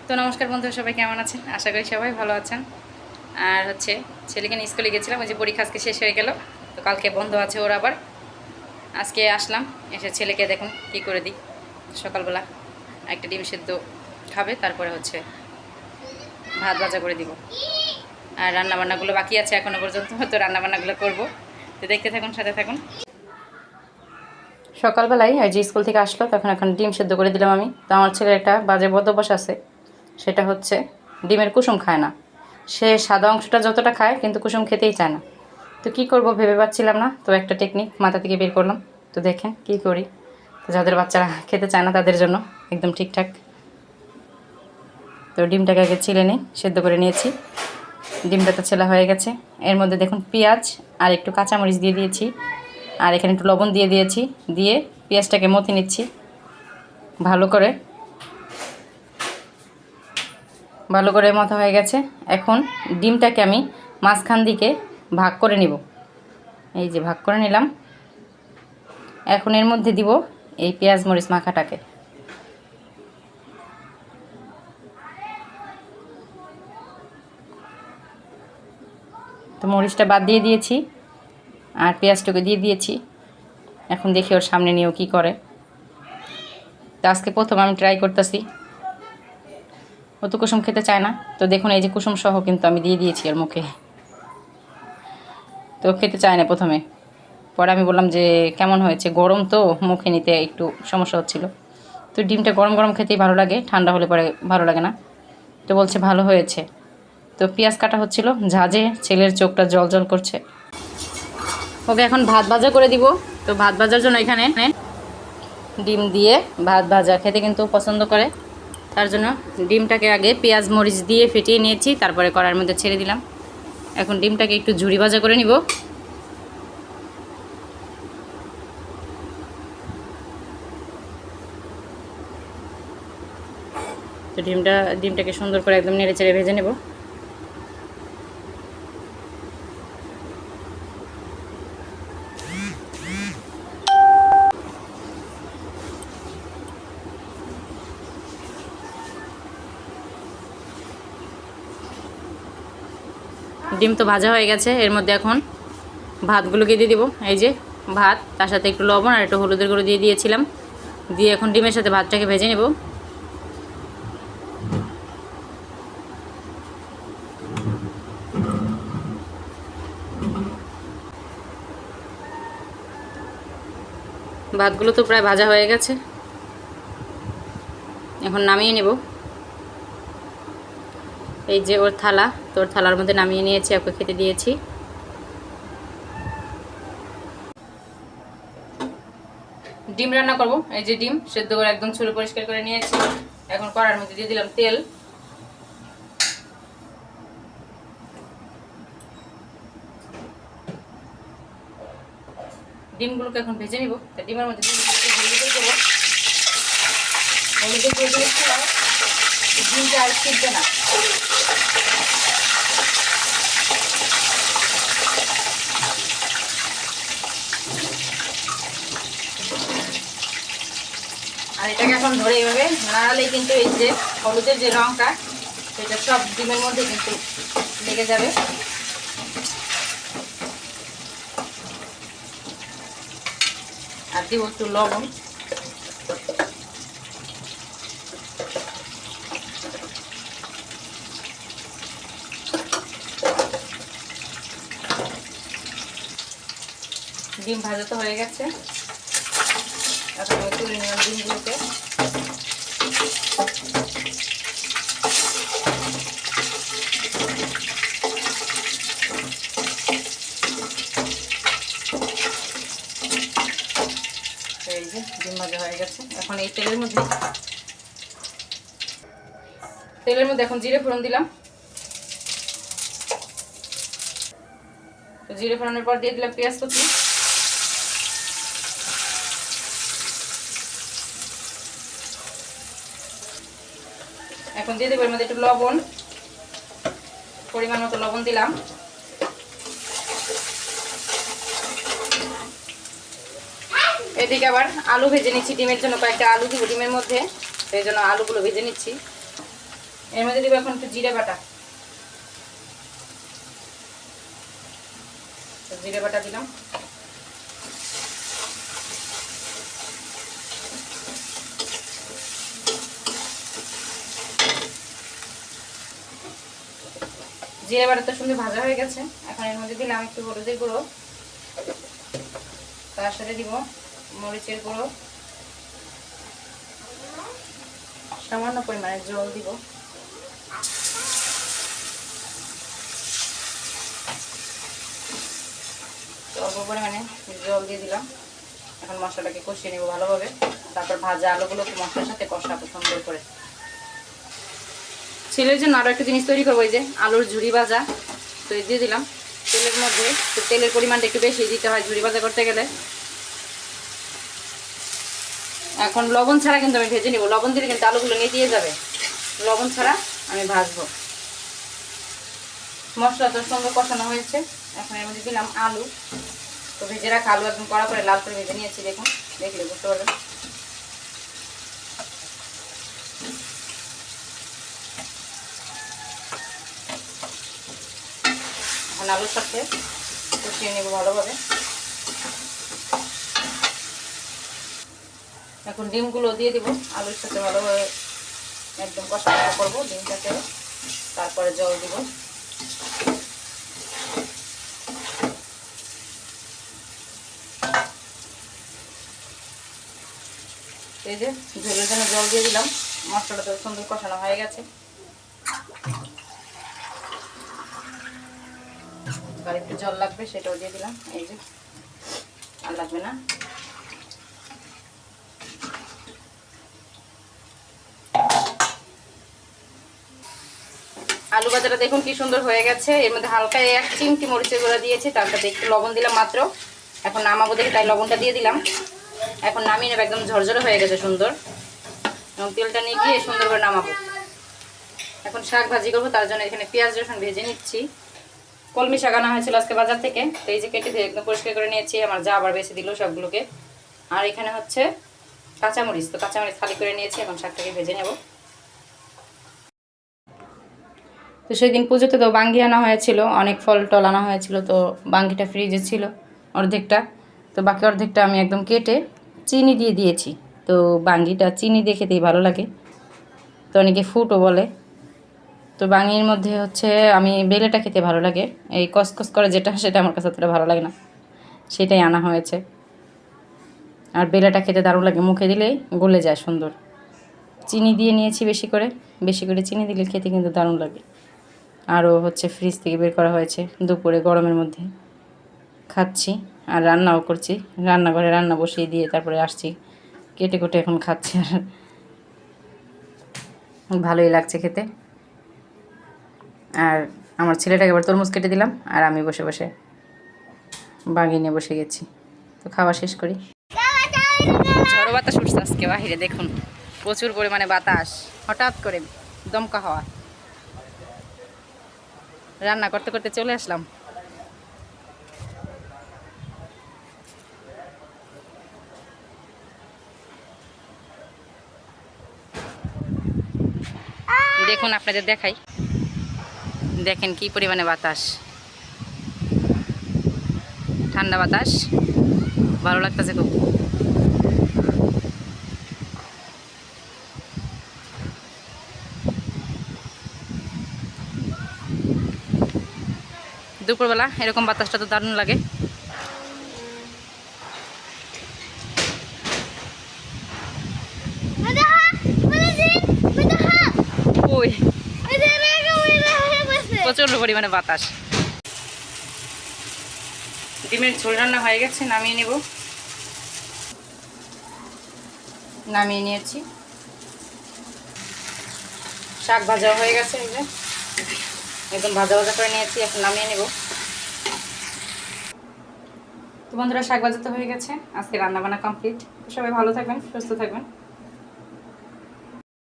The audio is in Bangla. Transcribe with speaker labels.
Speaker 1: তো নমস্কার বন্ধুরা, সবাই কেমন আছেন? আশা করি সবাই ভালো আছেন। আর ছেলেকে নিয়ে স্কুলে গেছিলাম, ওই যে পরীক্ষা আজকে শেষ হয়ে গেল, তো কালকে বন্ধ আছে ওর আবার। আজকে আসলাম, এসে ছেলেকে দেখুন কি করে দিই। সকালবেলা একটা ডিম সেদ্ধ খাবে, তারপরে ভাত ভাজা করে দিব। আর রান্নাবান্নাগুলো বাকি আছে এখনও পর্যন্ত, তো রান্নাবান্নাগুলো করবো। তো দেখতে থাকুন, সাথে থাকুন। সকালবেলায় আর যে স্কুল থেকে আসলো তখন এখন ডিম সেদ্ধ করে দিলাম আমি। তো আমার ছেলের একটা বাজে বদভ্যাস আছে, সেটা হচ্ছে ডিমের কুসুম খায় না। সে সাদা অংশটা যতটা খায় কিন্তু কুসুম খেতেই চায় না। তো কী করব ভেবে পাচ্ছিলাম না, তো একটা টেকনিক মাথা থেকে বের করলাম। তো দেখেন কী করি। তো যাদের বাচ্চারা খেতে চায় না তাদের জন্য একদম ঠিকঠাক। তো ডিমটাকে আগে ছিলে নিই, সেদ্ধ করে নিয়েছি। ডিমটা তো ছেলা হয়ে গেছে। এর মধ্যে দেখুন পেঁয়াজ আর একটু কাঁচামরিচ দিয়ে দিয়েছি, আর এখানে একটু লবণ দিয়ে দিয়েছি। দিয়ে পেঁয়াজটাকে মথে নিচ্ছি ভালো করে মথা হয়ে গেছে। এখন ডিমটাকে আমি মাঝখান দিকে ভাগ করে নিব। এই যে ভাগ করে নিলাম। এখন এর মধ্যে দিব এই পেঁয়াজ মরিচ মাখাটাকে। তো মরিচটা বাদ দিয়ে দিয়েছি আর পেঁয়াজটাকে দিয়ে দিয়েছি। এখন দেখি ওর সামনে নিয়েও কী করে। তো আজকে প্রথম আমি ট্রাই করতেছি। ও তো কুসুম খেতে চায় না, তো দেখুন এই যে কুসুম সহ কিন্তু আমি দিয়ে দিয়েছি ওর মুখে। তো খেতে চায় না প্রথমে, পরে আমি বললাম যে কেমন হয়েছে, গরম তো মুখে নিতে একটু সমস্যা হচ্ছিল। তো ডিমটা গরম গরম খেতেই ভালো লাগে, ঠান্ডা হলে পরে ভালো লাগে না। তো বলছে ভালো হয়েছে। তো পেঁয়াজ কাটা হচ্ছিল, ঝাঁঝে ছেলের চোখটা জল জল করছে। ওকে এখন ভাত ভাজা করে দিব। তো ভাত ভাজার জন্য এখানে ডিম দিয়ে ভাত ভাজা খেতে কিন্তু পছন্দ করে, তার জন্য ডিমটাকে আগে পেঁয়াজ মরিচ দিয়ে ফেটিয়ে নিয়েছি, তারপরে কড়াইয়ের মধ্যে ছেড়ে দিলাম। এখন ডিমটাকে একটু ঝুরি ভাজা করে নিব। তো ডিমটাকে সুন্দর করে একদম নেড়ে চেড়ে ভেজে নেব। ডিম তো ভাজা হয়ে গেছে, এর মধ্যে এখন ভাতগুলোকে দিয়ে দিব। এই যে ভাত, তার সাথে একটু লবণ আর একটু হলুদের গুঁড়ো দিয়ে দিয়েছিলাম। দিয়ে এখন ডিমের সাথে ভাতটাকে ভেজে নেব। ভাতগুলো তো প্রায় ভাজা হয়ে গেছে, এখন নামিয়ে নেব। এই যে ওর থালা, তো ওর থালার মধ্যে নামিয়ে নিয়েছি, ওকে খেতে দিয়েছি। ডিম রান্না করব। এই যে ডিম সেদ্ধ করে একদম ছুলে পরিষ্কার করে নিয়েছি। এখন কড়াইয়ের মধ্যে দিয়ে দিলাম তেল। ডিমগুলোকে এখন ভেজে নিব। ডিমের মধ্যে হলুদের দেবো, হলুদের গুঁড়ো দিয়েছিলাম, ডিমটা আর ছিটবে না। আর এটাকে এখন ধরে এইভাবে নাড়ালেই কিন্তু এই যে হলুদের যে রঙটা, সেটা সব ডিমের মধ্যে কিন্তু লেগে যাবে। আর দিব একটু লবণ। ডিম ভাজা তো হয়ে গেছে, এখন আমি তুলে নিলাম ডিমগুলোকে। এই যে ডিম ভাজা হয়ে গেছে। এখন এই তেলের মধ্যে এখন জিরে ফোড়ন দিলাম। তো জিরে ফোড়নের পর দিয়ে দিলাম পেঁয়াজ কুচি। এখন দিয়ে দেবো এর মধ্যে একটু লবণ, পরিমাণ মতো লবণ দিলাম। এদিকে আবার আলু ভেজে নিচ্ছি ডিমের জন্য, কয়েকটা আলু দিব ডিমের মধ্যে, সেই জন্য আলুগুলো ভেজে নিচ্ছি। এর মধ্যে দিব এখন একটু জিরে বাটা। জিরে বাটা দিলাম। জিরে বাটা তো সুন্দর ভাজা হয়ে গেছে। এখন এর মধ্যে দিলাম একটু হলুদের গুঁড়ো, তার সাথে দিব মরিচের গুঁড়ো, সামান্য পরিমাণে জল দিব। অল্প পরিমাণে জল দিয়ে দিলাম। এখন মশলাটাকে কষিয়ে নেব ভালোভাবে। তারপর ভাজা আলুগুলোকে মশলার সাথে কষাবো সুন্দর করে। ছেলের জন্য আরও একটা জিনিস তৈরি করবো, এই যে আলুর ঝুরি ভাজা। তো এই দিয়ে দিলাম তেলের মধ্যে। তো তেলের পরিমাণটা একটু বেশি দিতে হয় ঝুরি ভাজা করতে গেলে। এখন লবণ ছাড়া কিন্তু আমি ভেজে নিব। লবণ দিলে কিন্তু আলুগুলো নিয়ে যাবে। লবণ ছাড়া আমি ভাজবো। মশলা তো সুন্দর কষানো হয়েছে। এখন এর মধ্যে দিলাম আলু। তো ভেজে রাখা আলু একদম কড়া করে লাল করে ভেজে নিয়েছি। দেখুন, দেখলে বুঝতে পারবেন। এখন আলুর সাথে কষিয়ে নেব ভালোভাবে। এখন ডিমগুলো দিয়ে দিব আলুর সাথে ভালোভাবে একদম কষা করবো ডিমটাকে। তারপরে জল দিব। এই যে ঝোলের জন্য জল দিয়ে দিলাম। মশলাটা তো সুন্দর কষানো হয়ে গেছে। আর একটু জল লাগবে, সেটাও দিয়ে দিলাম। এই যে আর লাগবে না। আলু ভাজাটা দেখুন কি সুন্দর হয়ে গেছে। এর মধ্যে হালকা 1 চিমটি মরিচের গুঁড়া দিয়েছি, তার সাথে একটু লবণ দিলাম মাত্র। এখন নামাবো দেখে তাই লবণটা দিয়ে দিলাম। এখন নামিয়ে নেব। একদম ঝরঝরে হয়ে গেছে সুন্দর। এবং তেলটা নিয়ে গিয়ে সুন্দর করে নামাবো। এখন শাক ভাজি করবো, তার জন্য এখানে পেঁয়াজ রসুন ভেজে নিচ্ছি। কলমি শাক আনা হয়েছিল আজকে বাজার থেকে। তো এই যে কেটে দিয়ে একদম পরিষ্কার করে নিয়েছি। আমার যা আবার বেছে দিল সবগুলোকে। আর এখানে হচ্ছে কাঁচামরিচ। তো কাঁচামরিচ খালি করে নিয়েছি। এখন শাকটাকে ভেজে নেব। তো সেদিন পুজোতে তো বাঙ্গি আনা হয়েছিল, অনেক ফল টল আনা হয়েছিল। তো বাঙ্গিটা ফ্রিজে ছিল অর্ধেকটা। তো বাকি অর্ধেকটা আমি একদম কেটে চিনি দিয়ে দিয়েছি। তো বাঙ্গিটা চিনি দিয়ে খেতেই ভালো লাগে। তো অনেকে ফুটও বলে। তো বাঙির মধ্যে হচ্ছে আমি বেলেটা খেতে ভালো লাগে। এই কসকস করে যেটা, সেটা আমার কাছে অতটা ভালো লাগে না। সেটাই আনা হয়েছে। আর বেলেটা খেতে দারুণ লাগে, মুখে দিলেই গলে যায় সুন্দর। চিনি দিয়ে নিয়েছি বেশি করে। বেশি করে চিনি দিলে খেতে কিন্তু দারুণ লাগে। আরও হচ্ছে ফ্রিজ থেকে বের করা হয়েছে, দুপুরে গরমের মধ্যে খাচ্ছি। আর রান্নাও করছি। রান্নাঘরে রান্না বসিয়ে দিয়ে তারপরে আসছি, কেটে কুটে এখন খাচ্ছি। আর ভালোই লাগছে খেতে। আর আমার ছেলেটাকে এবার তরমুজ কেটে দিলাম। আর আমি বসে বসে বাগিয়ে নিয়ে বসে গেছি। তো খাওয়া শেষ করি। ঝড়ো বাতাস উঠছে আজকে বাহিরে, দেখুন প্রচুর পরিমাণে বাতাস। হঠাৎ করে দমকা হাওয়া। রান্না করতে করতে চলে আসলাম। দেখুন আপনাদের দেখাই, দেখেন কি পরিমাণে বাতাস। ঠান্ডা বাতাস, ভালো লাগতেছে খুব। দুপুরবেলা এরকম বাতাসটা তো দারুণ লাগে। ওই প্রচন্ড পরিমাণে বাতাস। ডিমের ঝোল রান্না হয়ে গেছে, নামিয়ে নেব। নামিয়ে নিয়েছি। শাক ভাজা হয়ে গেছে, এই যে একদম ভাজা ভাজা করে নিয়েছি। এখন নামিয়ে নেব। তো বন্ধুরা, শাক ভাজা তো হয়ে গেছে। আজকে রান্না বান্না কমপ্লিট। সবাই ভালো থাকবেন, সুস্থ থাকবেন।